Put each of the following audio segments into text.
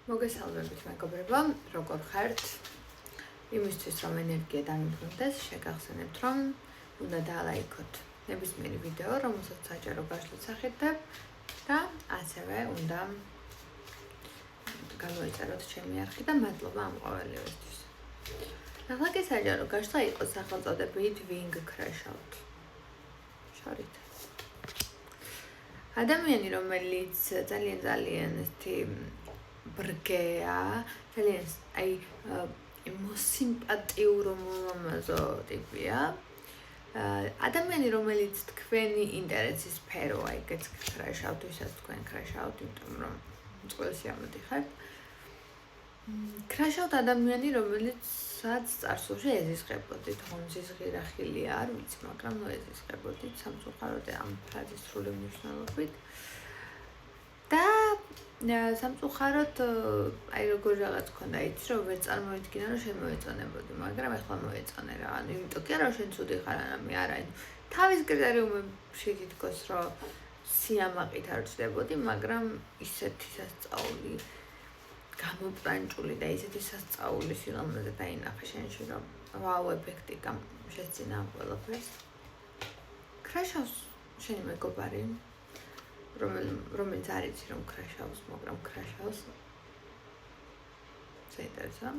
მოგესალმებით მეგობრებო, როგორ ხართ? იმისთვის რომ ენერგია დამიბრუნდეს, შეგახსენებთ რომ უნდა დალაიქოთ ნებისმიერი ვიდეო, რომელსაც საჯარო გაშლით სახეთებ და ასევე უნდა გამოიწეროთ ჩემი არხი და მადლობა ამ ყოველივისთვის. ახლა კი საჯარო გაშლა იყო სახელწოდებით Wing Crash Out. შორით. ადამიანი, რომელიც ძალიან ბრგეა, ძალიან მოსიმპათიურო მომამაზო ტიპია. ადამიანი, რომელიც თქვენი ინტერესის სფეროა, ეგეც crash out, ვისაც თქვენ crash out, იმიტომ რომ წყვილში ამოდიხართ. crash out ადამიანი, რომელიცაც წარსულში ეზიზღებოდით, ხომზის ღირახილი არ ვიცი, მაგრამ ეზიზღებოდით სამწუხაროდ ამ ფრაზის სრული მნიშვნელობით. და სამწუხაროდ როგორ რაღაც ქონდა იცი რომ ვერ წარმოიდგინა რომ შემოეწონებოდი, მაგრამ ახლა მოეწონე რა. ანუ იმიტომ კი არა რომ შენ ცუდი ხარ, ამი არა, ანუ თავის კრიტერიუმებში თითქოს რომ სიამაყით არ ვწდებოდი, მაგრამ ისეთი სასწაული გამოპრანჭული და ისეთი სასწაული სილამაზე დაინახე შენში რომ ვაუ ეფექტი შეძინა ამ ყველაფერს. crash out შენი მეგობარი რომელიც არ იცი რომ crash out-ს, მაგრამ crash out-ს შეინტერესა.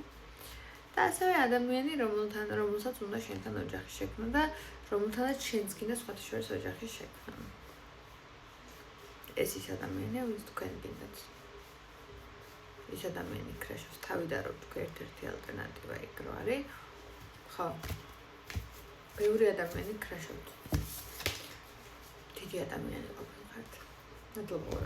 და ასევე ადამიანი, რომელსაც უნდა შენთან ოჯახი შექმნა და რომელთანაც შენც გინდა სხვათა შორის ოჯახი შექმნა. ეს ის ადამიანია, ვინც თქვენ გინდათ. ის ადამიანი crash out-ს თავიდან რო თქვენ ერთ-ერთი ალტერნატივა იქ რო არის. ხო. ბევრი ადამიანი crash out. დიდი ადამიანი ყოფილიყართ. მადლობა.